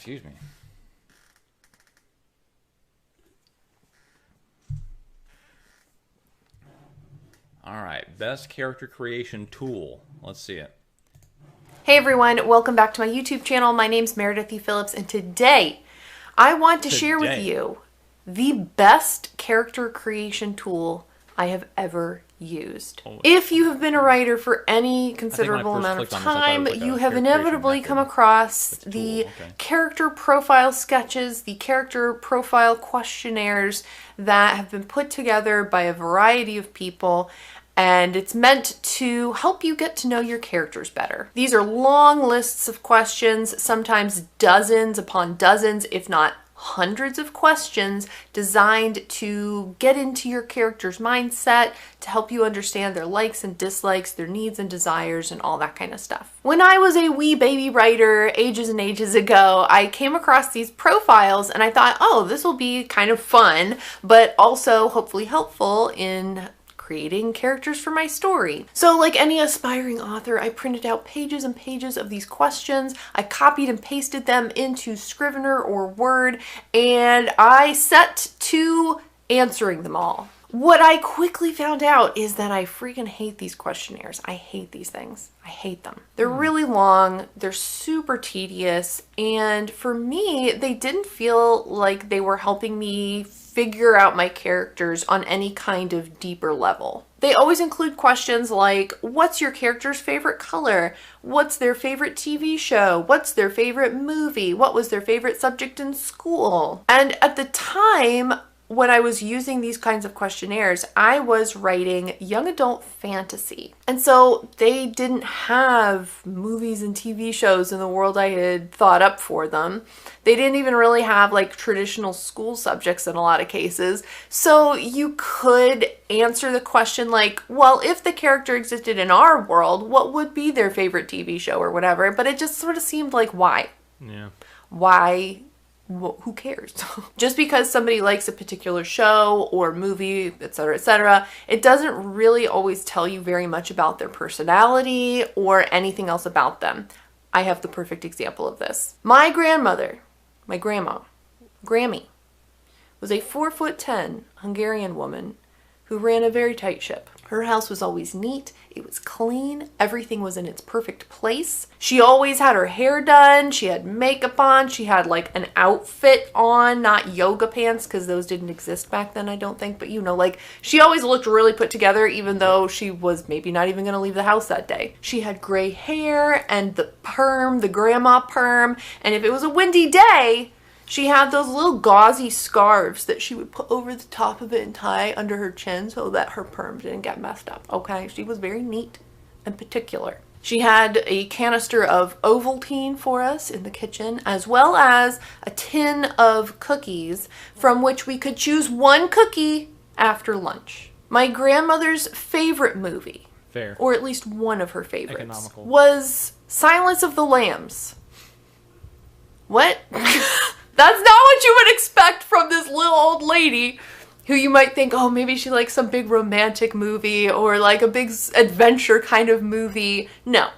Excuse me. All right, best character creation tool. Let's see it. Hey everyone, welcome back to my YouTube channel. My name's Meredith Phillips, and today I want to share with you the best character creation tool I have ever used. If you have been a writer for any considerable amount of time, you have inevitably come across the character profile sketches, the character profile questionnaires that have been put together by a variety of people, and it's meant to help you get to know your characters better. These are long lists of questions, sometimes dozens upon dozens, if not hundreds of questions designed to get into your character's mindset, to help you understand their likes and dislikes, their needs and desires, and all that kind of stuff. When I was a wee baby writer ages and ages ago, I came across these profiles and I thought, oh, this will be kind of fun, but also hopefully helpful in creating characters for my story. So like any aspiring author, I printed out pages and pages of these questions. I copied and pasted them into Scrivener or Word, and I set to answering them all. What I quickly found out is that I freaking hate these questionnaires. I hate these things. I hate them. They're really long, they're super tedious, and for me, they didn't feel like they were helping me figure out my characters on any kind of deeper level. They always include questions like, what's your character's favorite color? What's their favorite TV show? What's their favorite movie? What was their favorite subject in school? And at the time, when I was using these kinds of questionnaires, I was writing young adult fantasy. And so they didn't have movies and TV shows in the world I had thought up for them. They didn't even really have like traditional school subjects in a lot of cases. So you could answer the question like, well, if the character existed in our world, what would be their favorite TV show or whatever? But it just sort of seemed like, why? Yeah. Why? Who cares? Just because somebody likes a particular show or movie, etc., it doesn't really always tell you very much about their personality or anything else about them. I have the perfect example of this. My grandmother, my grandma, Grammy, was a 4'10" Hungarian woman who ran a very tight ship. Her house was always neat, it was clean, everything was in its perfect place. She always had her hair done, she had makeup on, she had like an outfit on, not yoga pants, because those didn't exist back then, I don't think, but you know, like, she always looked really put together, even though she was maybe not even gonna leave the house that day. She had gray hair and the perm, the grandma perm, and if it was a windy day, she had those little gauzy scarves that she would put over the top of it and tie under her chin so that her perm didn't get messed up, okay? She was very neat and particular. She had a canister of Ovaltine for us in the kitchen, as well as a tin of cookies from which we could choose one cookie after lunch. My grandmother's favorite movie, or at least one of her favorites, was Silence of the Lambs. What? That's not what you would expect from this little old lady who you might think, oh, maybe she likes some big romantic movie or like a big adventure kind of movie. No,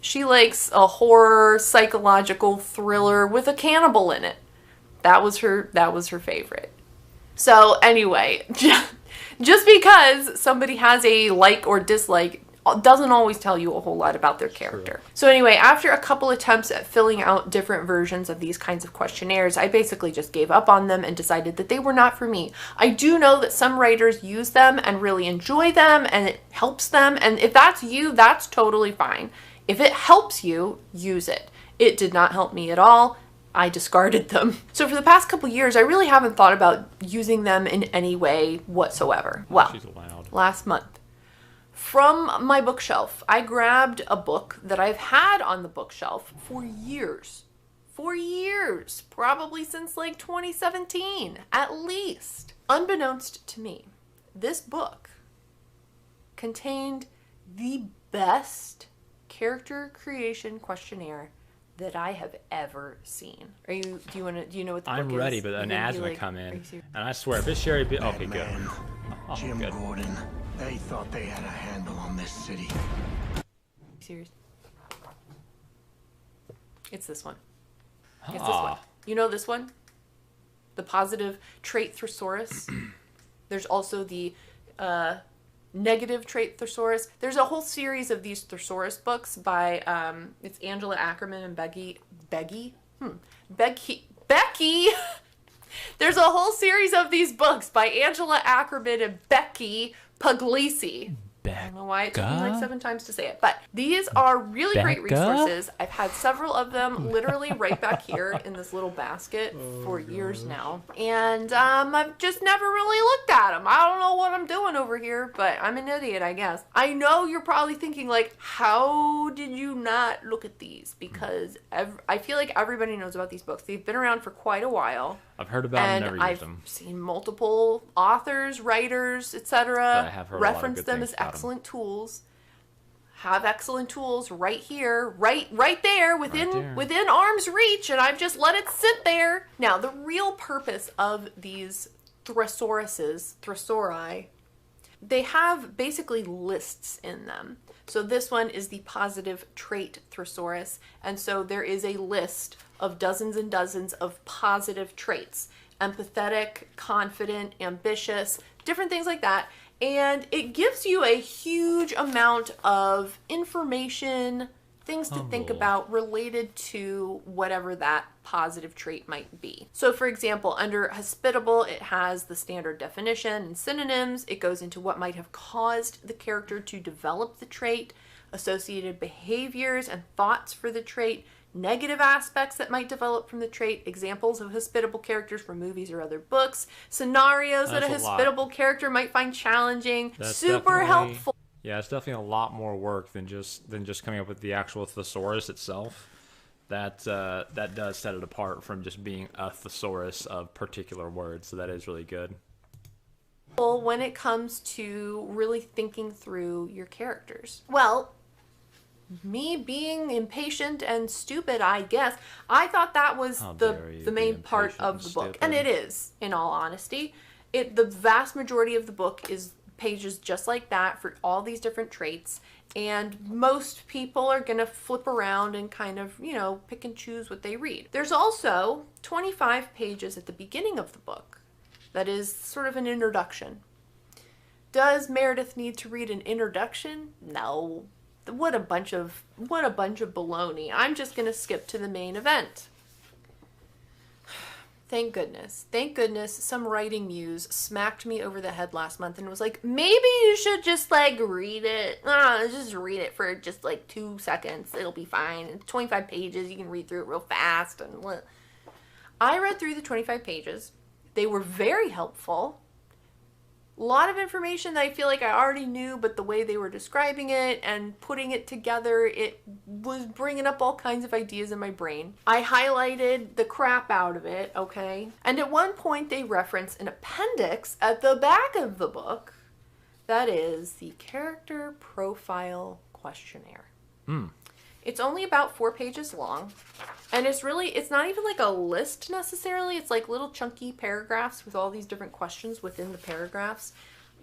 she likes a horror psychological thriller with a cannibal in it. That was her favorite. So anyway, just because somebody has a like or dislike doesn't always tell you a whole lot about their character. True. So anyway, after a couple attempts at filling out different versions of these kinds of questionnaires, I basically just gave up on them and decided that they were not for me. I do know that some writers use them and really enjoy them and it helps them, and if that's you, that's totally fine. If it helps you, use it. It did not help me at all. I discarded them. So for the past couple years, I really haven't thought about using them in any way whatsoever. Well, last month, from my bookshelf, I grabbed a book that I've had on the bookshelf for years. For years. Probably since like 2017, at least. Unbeknownst to me, this book contained the best character creation questionnaire that I have ever seen. Do you know what the book is? I'm ready, but an ad's gonna come in. And I swear, if it's Sherry, okay, good. Oh, Jim good. Gordon, they thought they had a handle on this city. Serious? It's this one. It's this one. You know this one? The positive trait Thesaurus. There's also the negative trait Thesaurus. There's a whole series of these Thesaurus books by, it's Angela Ackerman and Becky. There's a whole series of these books by Angela Ackerman and Becky Puglisi. I don't know why it took me like 7 times to say it. But these are really great resources. I've had several of them literally right back here in this little basket for years now. And I've just never really looked at them. I don't know what I'm doing over here, but I'm an idiot, I guess. I know you're probably thinking, like, how did you not look at these? Because I feel like everybody knows about these books. They've been around for quite a while. I've heard about them, never used them. I've seen multiple authors, writers, etc. reference them as excellent tools. Have excellent tools right here, right there, within arm's reach, and I've just let it sit there. Now, the real purpose of these thesauri, they have basically lists in them. So this one is the positive trait Thesaurus, and so there is a list of dozens and dozens of positive traits. Empathetic, confident, ambitious, different things like that. And it gives you a huge amount of information, things to think about related to whatever that positive trait might be. So for example, under hospitable, it has the standard definition and synonyms. It goes into what might have caused the character to develop the trait, associated behaviors and thoughts for the trait, negative aspects that might develop from the trait, examples of hospitable characters from movies or other books, scenarios that a hospitable character might find challenging. Super helpful. Yeah, it's definitely a lot more work than just coming up with the actual thesaurus itself. That does set it apart from just being a thesaurus of particular words, so that is really good. When it comes to really thinking through your characters. Well, me being impatient and stupid, I guess, I thought that was the main part of the book. And it is, in all honesty. The vast majority of the book is pages just like that for all these different traits. And most people are going to flip around and kind of, pick and choose what they read. There's also 25 pages at the beginning of the book that is sort of an introduction. Does Meredith need to read an introduction? No. What a bunch of baloney. I'm just going to skip to the main event. Thank goodness. Thank goodness some writing muse smacked me over the head last month and was like, maybe you should just read it. Just read it for just 2 seconds. It'll be fine. It's 25 pages. You can read through it real fast. And I read through the 25 pages. They were very helpful. A lot of information that I feel like I already knew, but the way they were describing it and putting it together, it was bringing up all kinds of ideas in my brain. I highlighted the crap out of it, okay? And at one point they reference an appendix at the back of the book. That is the character profile questionnaire. It's only about 4 pages long, and it's not even a list necessarily. It's little chunky paragraphs with all these different questions within the paragraphs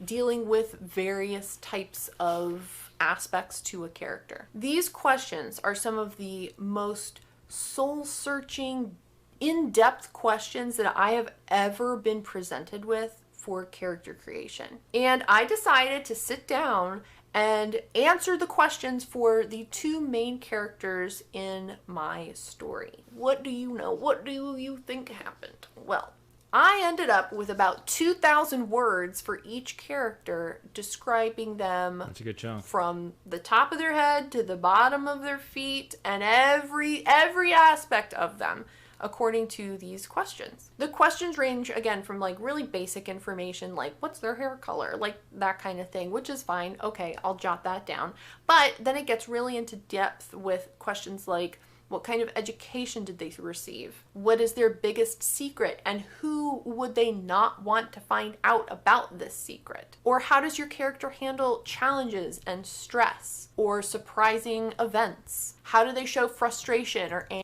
dealing with various types of aspects to a character. These questions are some of the most soul-searching, in-depth questions that I have ever been presented with for character creation. And I decided to sit down and answer the questions for the 2 main characters in my story. What do you know? What do you think happened? Well, I ended up with about 2,000 words for each character describing them. That's a good chunk. From the top of their head to the bottom of their feet and every aspect of them, according to these questions. The questions range, again, from really basic information, like what's their hair color, that kind of thing, which is fine. Okay, I'll jot that down. But then it gets really into depth with questions like, what kind of education did they receive? What is their biggest secret? And who would they not want to find out about this secret? Or how does your character handle challenges and stress or surprising events? How do they show frustration or anger?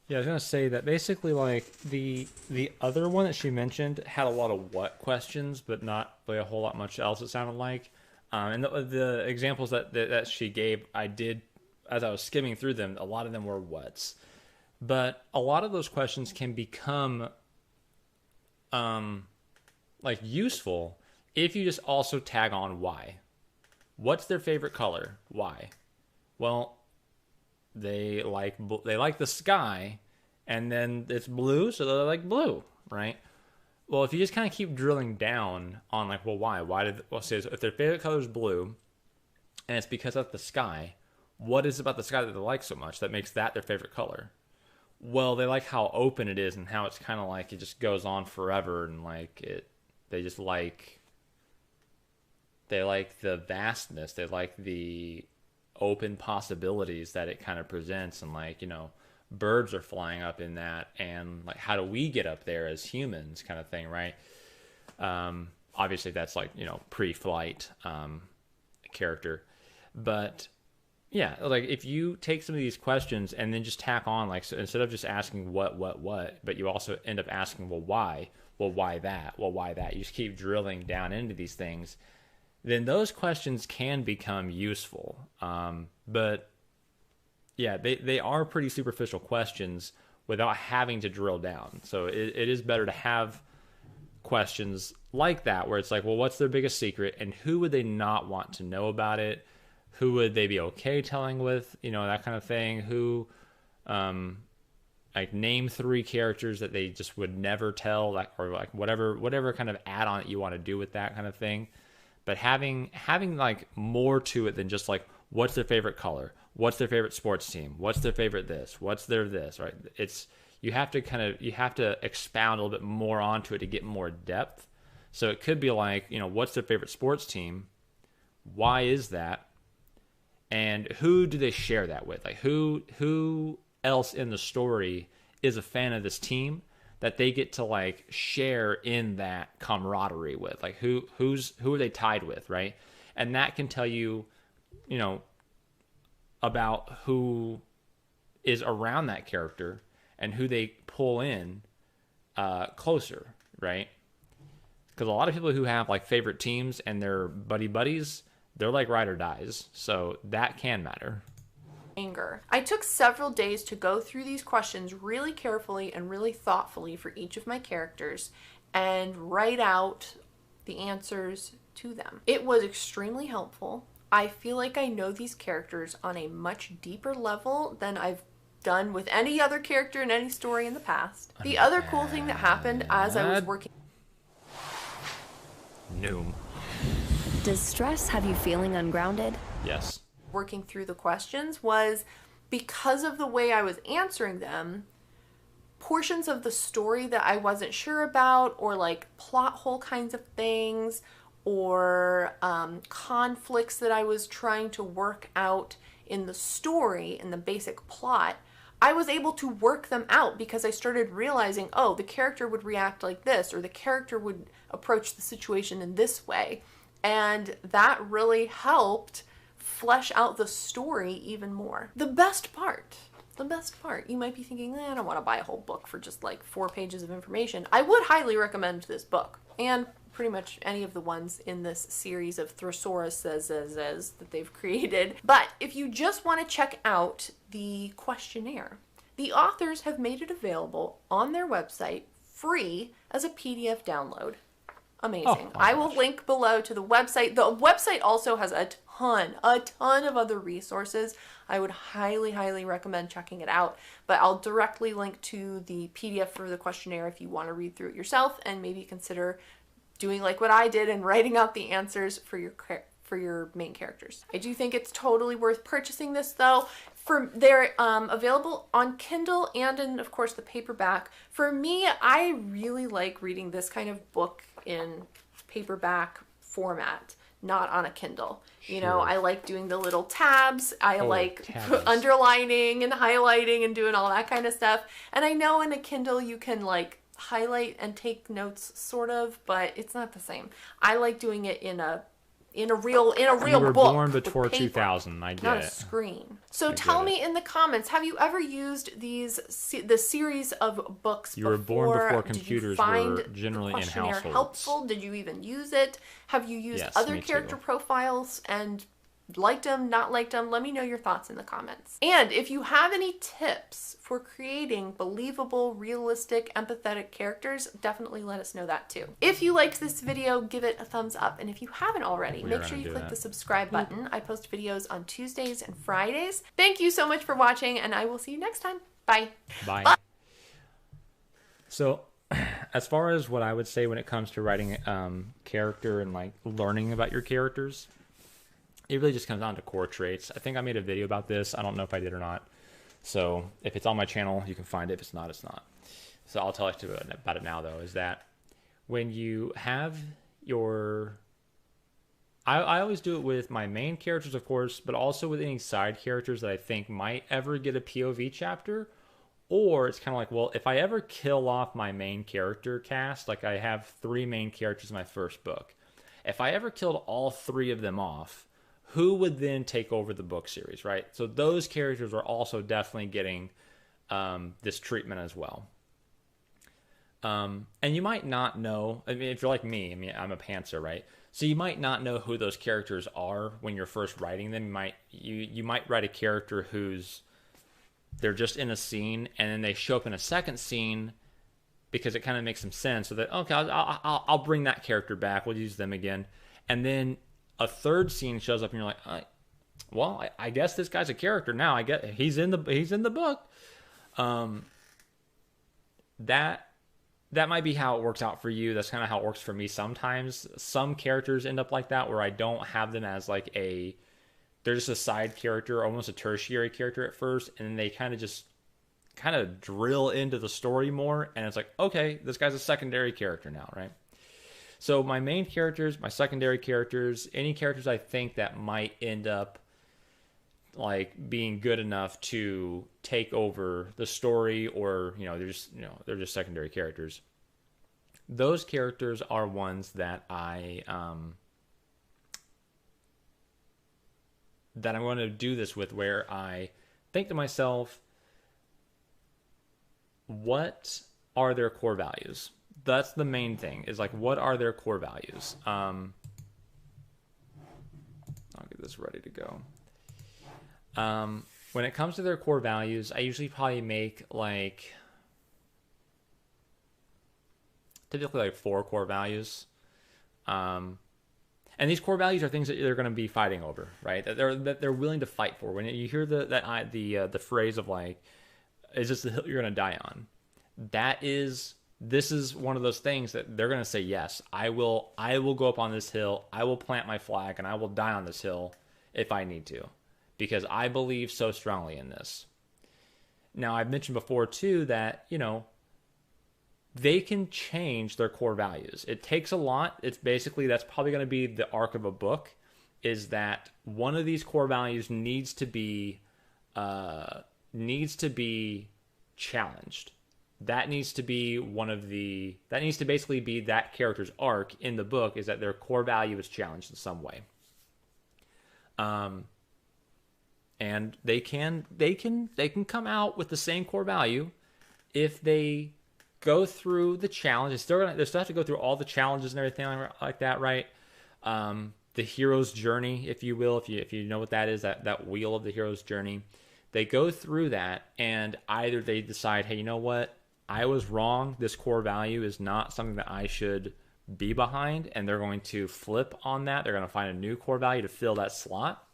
Yeah, I was going to say that basically the other one that she mentioned had a lot of what questions, but not really a whole lot much else, it sounded like. And the examples that she gave, I did, as I was skimming through them, a lot of them were whats. But a lot of those questions can become like useful if you just also tag on why. What's their favorite color? Why? Well, they like the sky, and then it's blue, so they like blue, right? Well, if you just kind of keep drilling down on like, well, why? Say if their favorite color is blue, and it's because of the sky, what is it about the sky that they like so much that makes that their favorite color? Well, they like how open it is and how it's kind of like it just goes on forever, and like they like the vastness, they like the open possibilities that it kind of presents, and like, birds are flying up in that, and like, how do we get up there as humans, kind of thing, right? Obviously that's like, pre-flight character, but yeah, like if you take some of these questions and then just tack on, like, so instead of just asking what, but you also end up asking, well, why? Well, why that? Well, why that? You just keep drilling down into these things, then those questions can become useful. But yeah, they are pretty superficial questions without having to drill down. So it is better to have questions like that, where it's like, well, what's their biggest secret, and who would they not want to know about it? Who would they be okay telling with? That kind of thing. Who, like, name 3 characters that they just would never tell, like, or like whatever kind of add-on that you want to do with that kind of thing. But having like more to it than just like, what's their favorite color? What's their favorite sports team? What's their favorite this? What's their this? Right? You have to expound a little bit more onto it to get more depth. So it could be like, what's their favorite sports team? Why is that? And who do they share that with? Like, who else in the story is a fan of this team that they get to like share in that camaraderie with? Like, who are they tied with, right? And that can tell you, about who is around that character and who they pull in closer, right? Because a lot of people who have like favorite teams and they're buddies, they're like ride or dies. So that can matter. Anger. I took several days to go through these questions really carefully and really thoughtfully for each of my characters and write out the answers to them. It was extremely helpful. I feel like I know these characters on a much deeper level than I've done with any other character in any story in the past. The other cool thing that happened as I was working... Noom. Does stress have you feeling ungrounded? Yes. Working through the questions was, because of the way I was answering them, portions of the story that I wasn't sure about, or like plot hole kinds of things, or conflicts that I was trying to work out in the story, in the basic plot, I was able to work them out because I started realizing, oh, the character would react like this, or the character would approach the situation in this way. And that really helped flesh out the story even more. The best part, you might be thinking, I don't want to buy a whole book for just like 4 pages of information. I would highly recommend this book, and pretty much any of the ones in this series of Thesaurus that they've created. But if you just want to check out the questionnaire, the authors have made it available on their website free as a PDF download. Amazing. Oh, I will link below to the website. The website also has a ton of other resources. I would highly recommend checking it out. But I'll directly link to the PDF for the questionnaire if you want to read through it yourself and maybe consider doing like what I did and writing out the answers for your main characters. I do think it's totally worth purchasing this though. They're available on Kindle and in, of course, the paperback. For me, I really like reading this kind of book in paperback format, not on a Kindle. Sure. I like doing the little tabs. I like tabs. underlining and highlighting and doing all that kind of stuff. And I know in a Kindle you can like highlight and take notes sort of, but it's not the same. I like doing it in a real You were book. born before with paper, 2000. I get not it. a screen. So tell me in the comments, have you ever used the series of books You were born before Did you computers find were generally the in questionnaire households. helpful? Did you even use it? Have you used Yes, other me character too. profiles and liked them, not liked them. Let me know your thoughts in the comments. And if you have any tips for creating believable, realistic, empathetic characters, definitely let us know that too. If you liked this video, give it a thumbs up. And if you haven't already, make sure you click the subscribe button. I post videos on Tuesdays and Fridays. Thank you so much for watching, and I will see you next time. Bye. Bye. So, as far as what I would say when it comes to writing character and like learning about your characters, it really just comes down to core traits. I think I made a video about this. I don't know if I did or not. So if it's on my channel, you can find it. If it's not, it's not. So I'll tell you about it now, though, is that when you have your... I always do it with my main characters, of course, but also with any side characters that I think might ever get a POV chapter. Or it's kind of like, well, if I ever kill off my main character cast, like I have 3 main characters in my first book. If I ever killed all 3 of them off, who would then take over the book series, right? So those characters are also definitely getting this treatment as well. And you might not know, I mean, if you're like me, I mean, I'm a pantser, right? So you might not know who those characters are when you're first writing them. You might write a character they're just in a scene, and then they show up in a second scene because it kind of makes some sense. So that, okay, I'll bring that character back. We'll use them again. And then a third scene shows up, and you're like, well, I guess this guy's a character now. I get he's in the book. That might be how it works out for you. That's kind of how it works for me sometimes. Some characters end up like that, where I don't have them as like they're just a side character, almost a tertiary character at first, and then they kind of drill into the story more, and it's like, okay, this guy's a secondary character now, right? So my main characters, my secondary characters, any characters I think that might end up like being good enough to take over the story, or they're just secondary characters. Those characters are ones that I'm going to do this with, where I think to myself, what are their core values? That's the main thing, is like, what are their core values? I'll get this ready to go. When it comes to their core values, I usually probably make typically 4 core values. And these core values are things that they're going to be fighting over, right? That they're willing to fight for. When you hear the phrase of like, "Is this the hill you're going to die on?" This is one of those things that they're going to say, "Yes, I will go up on this hill. I will plant my flag, and I will die on this hill if I need to, because I believe so strongly in this." Now, I've mentioned before too that they can change their core values. It takes a lot. It's basically, that's probably going to be the arc of a book, is that one of these core values needs to be challenged. That needs to be that needs to basically be that character's arc in the book, is that their core value is challenged in some way. And they can come out with the same core value if they go through the challenge. They still have to go through all the challenges and everything like that, right? The hero's journey, if you will, if you know what that is, that wheel of the hero's journey. They go through that, and either they decide, hey, you know what? I was wrong. This core value is not something that I should be behind, and they're going to flip on that. They're going to find a new core value to fill that slot.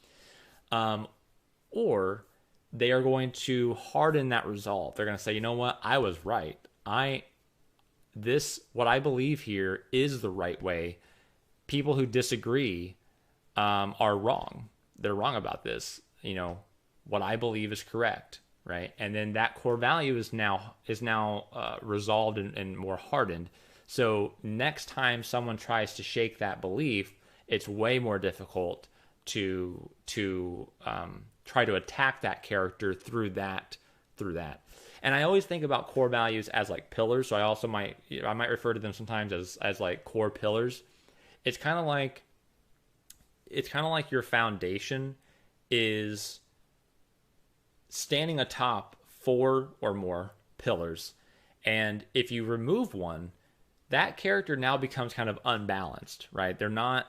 Or they are going to harden that resolve. They're going to say, you know what? I was right. What I believe here is the right way. People who disagree are wrong. They're wrong about this. What I believe is correct, right? And then that core value is now resolved and more hardened. So next time someone tries to shake that belief, it's way more difficult to try to attack that character through that. And I always think about core values as like pillars. So I might refer to them sometimes as like core pillars. It's kind of like your foundation is standing atop 4 or more pillars. And if you remove one, that character now becomes kind of unbalanced, right? They're not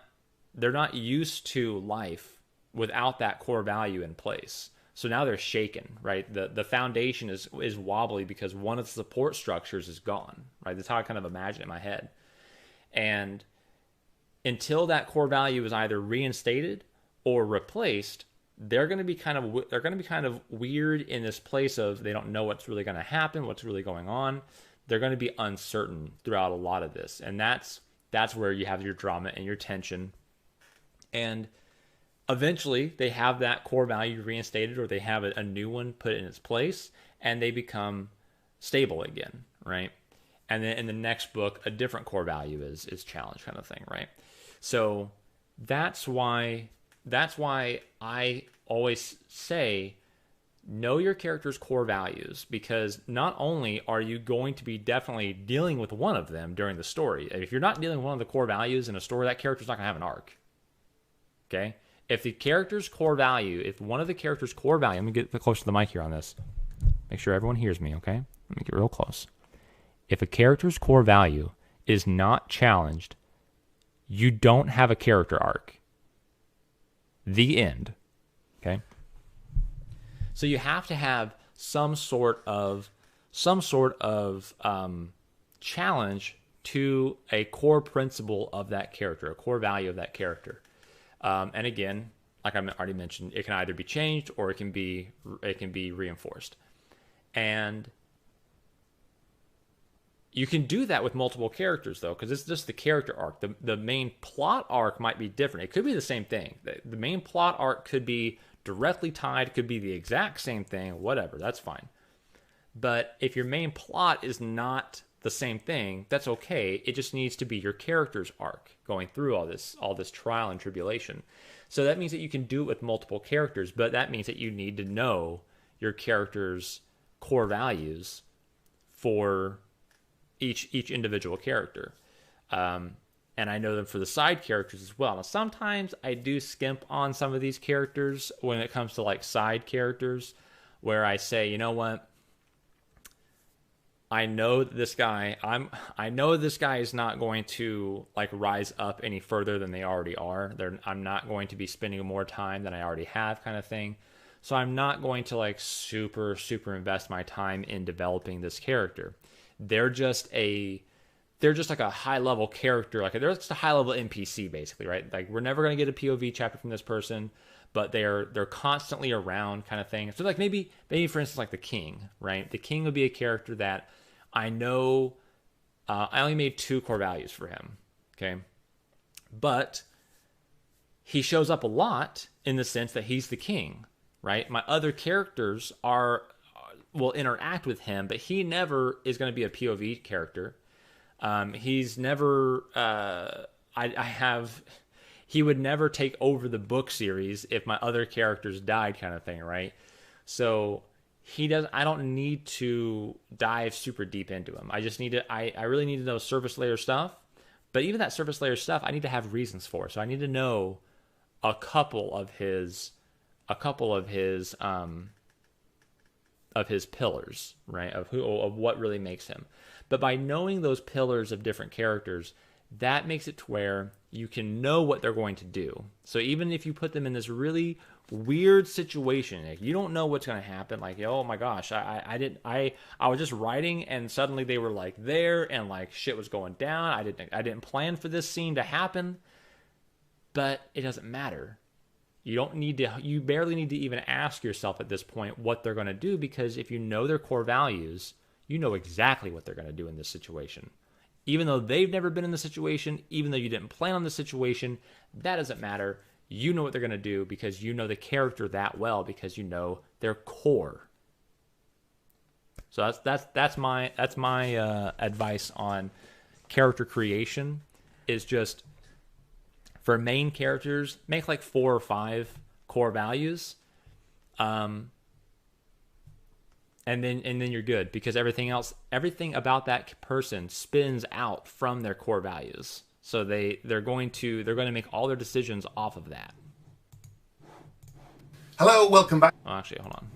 used to life without that core value in place. So now they're shaken, right? The foundation is wobbly because one of the support structures is gone, right? That's how I kind of imagine it in my head. And until that core value is either reinstated or replaced, they're going to be kind of weird in this place of they don't know what's really going to happen, what's really going on. They're going to be uncertain throughout a lot of this, and that's where you have your drama and your tension. And eventually, they have that core value reinstated, or they have a new one put in its place, and they become stable again, right? And then in the next book, a different core value is challenged, kind of thing, right? So that's why I always say know your character's core values, because not only are you going to be definitely dealing with one of them during the story. If you're not dealing with one of the core values in a story, that character's not going to have an arc. Okay? If the character's core value, if one of the character's core value, let me get close to the mic here on this. Make sure everyone hears me, okay? Let me get real close. If a character's core value is not challenged, you don't have a character arc. The end. Okay? So you have to have some sort of challenge to a core principle of that character, a core value of that character. And again, like I already mentioned, it can either be changed or it can be reinforced. And you can do that with multiple characters, though, because it's just the character arc. The main plot arc might be different. It could be the same thing. The main plot arc could be directly tied, could be the exact same thing, whatever, that's fine. But if your main plot is not the same thing, that's okay. It just needs to be your character's arc going through all this trial and tribulation. So that means that you can do it with multiple characters, but that means that you need to know your character's core values for each individual character. And I know them for the side characters as well. Now, sometimes I do skimp on some of these characters when it comes to like side characters, where I say, you know what? I know this guy is not going to like rise up any further than they already are. I'm not going to be spending more time than I already have, kind of thing. So I'm not going to like super invest my time in developing this character. They're just like a high level character, like they're just a high level NPC basically, right? Like we're never going to get a POV chapter from this person, but they're constantly around, kind of thing. So like maybe for instance like the king, right? The king would be a character that I know I only made 2 core values for him, okay? But he shows up a lot in the sense that he's the king, right? My other characters will interact with him, but he never is going to be a POV character. He's never, he would never take over the book series if my other characters died, kind of thing, right? So I don't need to dive super deep into him. I just I really need to know surface layer stuff, but even that surface layer stuff, I need to have reasons for. So I need to know a couple of his pillars, right? Of what really makes him. But by knowing those pillars of different characters, that makes it to where you can know what they're going to do. So even if you put them in this really weird situation, like you don't know what's going to happen, like, oh my gosh, I was just writing and suddenly they were like there and like shit was going down. I didn't plan for this scene to happen, but it doesn't matter. You barely need to even ask yourself at this point what they're going to do, because if you know their core values, you know exactly what they're going to do in this situation. Even though they've never been in the situation, even though you didn't plan on the situation, that doesn't matter. You know what they're going to do because you know the character that well, because you know their core. So that's my advice on character creation, is just for main characters, make like 4 or 5 core values. And then you're good, because everything about that person spins out from their core values. So they're going to make all their decisions off of that. Hello, welcome back. Oh, actually, hold on.